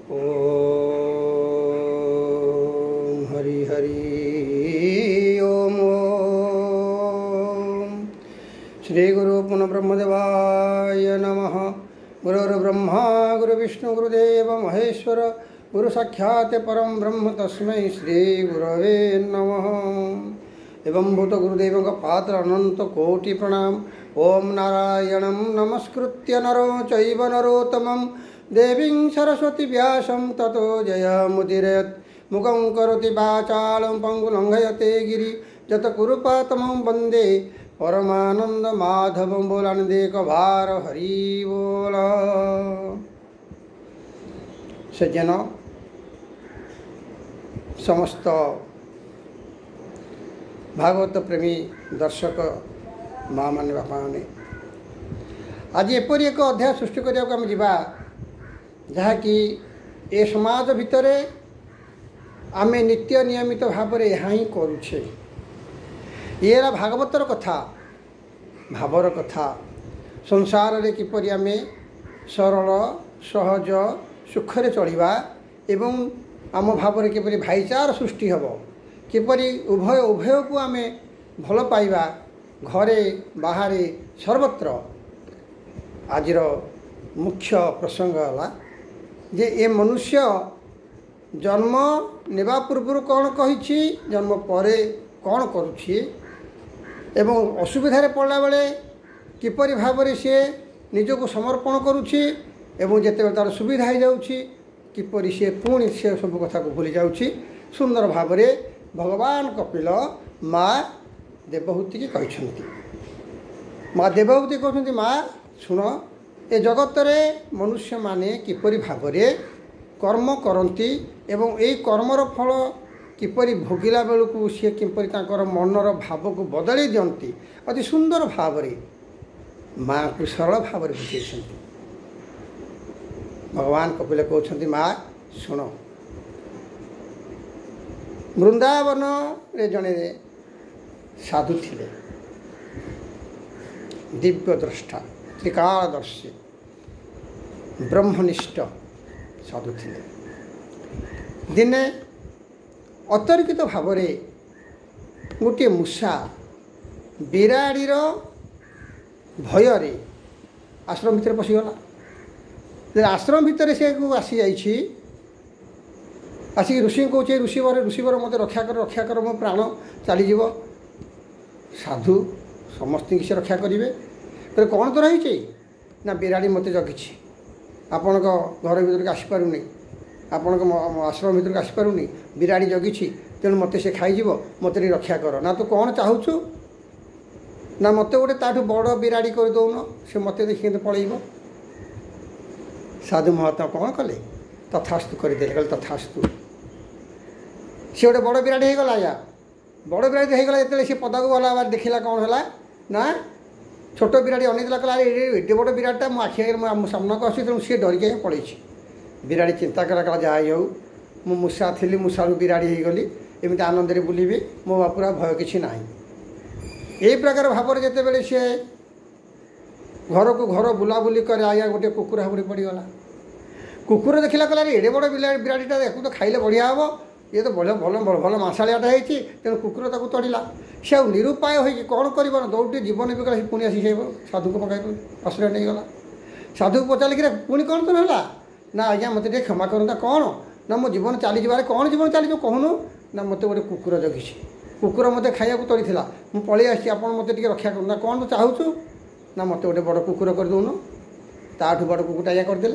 ओम हरि हरि ओम। श्री गुरु पुनः ब्रह्मदेवाय नमः। गुरुर्ब्रह्मा गुरुविष्णु गुरुदेव महेश्वर गुरु साक्षात् परम ब्रह्म तस्मै श्री गुरवे नमः। एवं भूत गुरुदेव का पात्र अनंत कोटि प्रणाम। ओम नारायणं नमस्कृत्य नरो चैव नरोत्तमं देवीं सरस्वती व्यासं ततो जयमुदीरयेत्। मुखं करोति वाचालं पङ्गुलङ्घयते गिरि जतकुरुपातमं वन्दे परमानंद माधवं। बोलानंदे कभार हरि बोल। सज्जन समस्त भागवत प्रेमी दर्शक माँ मैंने बापा मैंने आज एपरी एक अध्याय सृष्टि करने को आम जा जहाँकि ए समाज भितर आम नित्य नियमित भाव में यहाँ ही करुछे। ये भागवतर कथा भावर कथा संसार रे किपरि आम सरल सहज सुखरे चलिबा एवं आम भाव में किपरि भाईचार सृष्टि हम किपरि उभय उभय को आम भल पाइबा घरे बाहर सर्वत्र। आजिर मुख्य प्रसंग है जे ए मनुष्य जन्म नेबा पूर्व कौन कही जन्म पर कौन करुछि एवं असुविधा पड़ला बेले किपरि भाव में सी निजको समर्पण करुछि एवं जिते तार सुविधा हो जाउछि किपरि सी पुणी से सब कथा को भूली जाउछि। सुंदर भाव में भगवान कपिल माँ देवहूति की कहते माँ देवहूति कहते माँ शुण ए जगत रे मनुष्य माने किपरि भाव में कर्म करती एवं यही कर्मर फल किपरि भोगिला बेलू सी किपरि तांकर मनर भाव को बदल दियंती अति सुंदर भाव में माँ को सरल भाव में बुझे। भगवान कपिल कहते माँ शुण वृंदावन रे जड़े साधु थिले दिव्य द्रष्टा त्रिकालदर्शी ब्रह्मनिष्ठ साधु थिले। दिने अतर्कित भाव में गोटे मूषा बिराड़ीर भय आश्रम भितर पशिगला। आश्रम भितर से आसी जाइछि आसिक ऋषि कहे ऋषिवर मत रक्षा कर मो प्राण चलीज। साधु समस्त से रक्षा करेंगे तो कौन तो रही ना बिराड़ी मत जगी आपण घर भर आसपारूनी आपण आश्रम भर आसपारूनी बिराड़ी जगी तेणु मत से खाईज मत रक्षा कर ना तो कौन चाहूँ ना मत गोटे ताठू बड़ बिराड़ी कर दौन से मत देखिए पलैब। साधु महात्मा कौन कले तथास्तु करदे कहे तथास्तु सी गोटे बड़ बिराड़ी हो गला या बड़ बिराड़ी हो गला जो सी पदा को गला बार देखला कौन है ना छोट बिराड़ी अनेकला कला एडे बड़ बिराटा मो आखि आगे मो सामना को आसी तेणु सी डरिक पड़े। बिराड़ी चिंता कला जहाँ हो मु मूषा थी मूषारू बिराड़ी हो गली एमती आनंद बुलबी मो पूरा भय कि ना। यही प्रकार भाव में जिते बड़े सी घर को घर बुलाबुली कर आया गोटे कुकुर हाबुड़ी पड़गला। कुकुर देखला कला एडे बड़ बिराड़ीटा तो खाइले बढ़िया हम ये तो भल भल भल मसालियाटा होती तेणु कुकुर ताको तड़िला से आ निरुपाय हो कौन कर दौड़े जीवन बिगला पुणी आसी साधु को पकाई आश्रय नहीं गला। साधु को पचारे कि पुणी कौन तो है ना आज्ञा मत क्षमा करता कौन ना मो जीवन चली जाए कौन जीवन चली कहूनु ना मत गोटे कुकुर जगी कुकुर मत खाया तड़ी मुझे पलि आसी आप मत रक्षा करूँ कौन तो चाहूँ ना मत गोटे बड़ कुकुर कर दौन ताठू बड़ कुकुरटा या करदे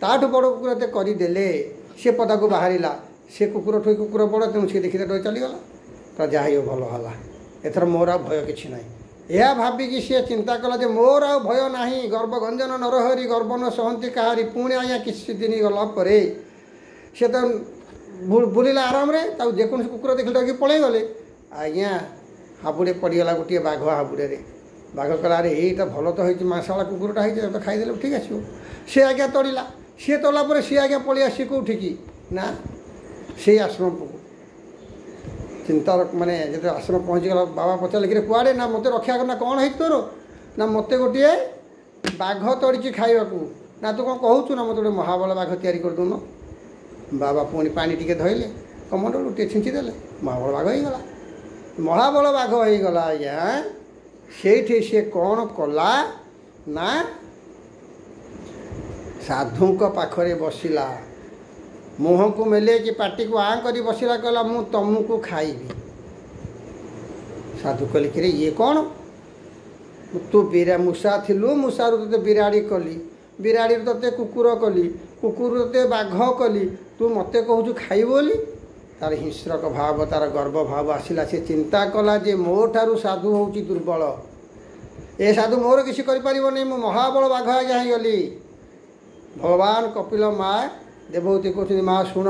ताठू बड़ कुकुर करदे सी पदा को बाहर से कुकुर ठोई कुकुर बड़ तेणु सी देखी डर चलीगला तो जहाँ हो भल है एथर मोर आ भय कि ना यह भाविकी सी चिंता कला जे मोर आ भय ना गर्भगंजन नरहरी गर्भ न सहती कहारी पुणी आज्ञा किसी दिन गलापर सी तो बुलिला आराम रे जेको कुकुर देख डर पलि गले आज्ञा हाबुड़े पड़गला गोटे बाघ हाबुड़े बाघ कला अरे यहीटा भल तो होती मशाला कुकुरटा होती तो खाईदे ठीक आस सी आज्ञा तड़िला सी तला सी आज्ञा पलि आसी कौटी की ना से आश्रम को चिंता माने जो आश्रम पहुँचीगला बाबा पचारे कि कुआड़े ना मत रक्षा करना कौन है तोर ना मत गोटे बाघ तड़ी खावा ना तू कौन कहूँ ना मत गोटे महाबल बाघ तैयारी कर दौन बाबा पुणी पानी टिके धोइले कमंडल टे छिंचिदेले महाबल बाघ होगला महाबल बाघ होगला आज्ञा से सी कौन कला ना साधु पाखरे बसिला मुह को मेले कि पाटी को आँ कर बसिला कहला मु तुमको खाइबी साधु कहले कि ये कौन तू बिरा मूषा थिलु मूषारू ते बिराड़ी कली बिराड़ी ते कुकुर कली कुकुर ते बाघ कली तू मते कहूँ खाइब बोली तार हिंस्रक भाव तार गर्व भाव आसला से चिंता कला जे मो ठारू साधु होउची दुर्बल ए साधु मोर किसी करें मु महाबल बाघ आज्ञा गली भगवान कपिल माँ देवहूति कहते माँ शुण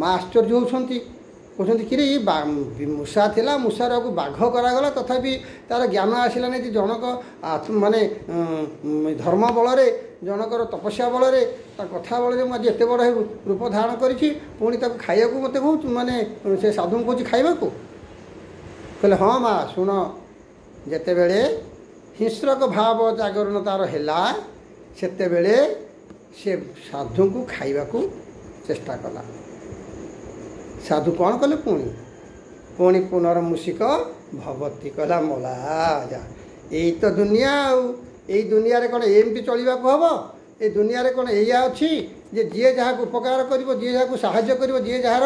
माँ आश्चर्य होती कहते कि ये मूषा थिला मूषार को बाघ करागला तथापि तार ज्ञान आसला नहीं जनक माने धर्म बल जनकर तपस्या बल कथा बल मुझे एत बड़ रूप धारण करी पुणी खाया मत कहूँ माने से साधु कहूँ खाइबा को कहले हाँ माँ शुण जिते बेले हिंस्रक भाव जागरण तार हैला सेते बेले से साधु को खाइबा को चेष्टा कला साधु कौन कले पुणी पुणी पुनर्मूषिक भवती कहला मला जा यही तो दुनिया यही दुनिया रे कौन एमती चलवा हम ये दुनिया रे कौन या अच्छी जे जी जहाँ उपकार कर जी जहाँ साहाय्य कर जी जार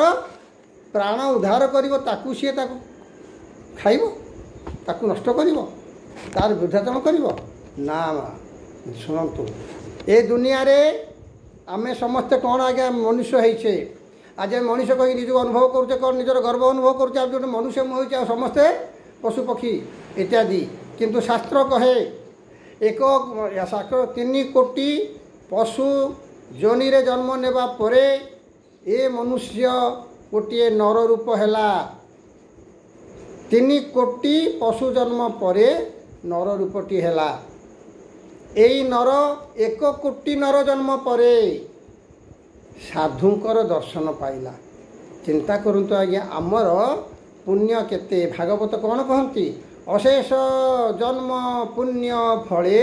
प्राण उद्धार कर सी खाइब ताकू नष्ट कर तार वृद्धाचरण कर ना शुणु ए दुनिया रे आमे समस्ते कौन आज्ञा मनुष्य होइछे आज मनुष्य कहीं निज अनुभव करुचे कौन निजर गर्व अनुभव करुचे आज जो मनुष्य मुझे समस्ते पशु पक्षी इत्यादि किंतु शास्त्र कहे एक शास्त्र 3 कोटी पशु जोनि रे जन्म नेबा परे ए मनुष्य गोटे नर रूप हैला 3 कोटी पशु जन्म परे नर रूपटी हैला एई नर 1 कोटी नर जन्म परे साधुंकर दर्शन पाइला चिंता करंतु आज्ञा आमर पुण्य केते भागवत कौन कहती अशेष जन्म पुण्य फले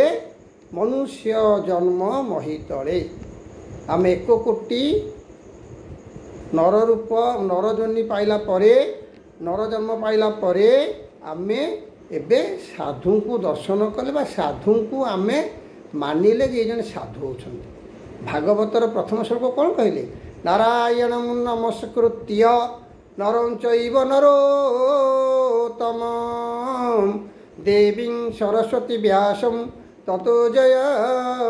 मनुष्य जन्म महितले आम 1 कोटी नर रूप नर जन्म पाइला परे नर जन्म पाइला परे आमे एबे साधु को दर्शन कले साधु को आमे मानिले जे जन साधु होछन्ति भागवतर प्रथम श्लोक कौन कहले नारायण नमस्कृत्य नरं चैव नरोत्तम देवीं सरस्वती व्यासं ततो जय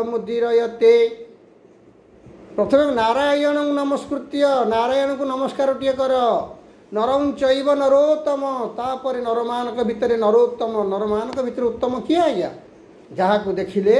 मुदीरयते प्रथम नारायण नमस्कृत्य नारायण को नमस्कार टिए कर नरं चैव नरोत्तम तापर नरमानक भितर नरोत्तम नरमानक भितर उत्तम किए आज्ञा जहाँ को देखिले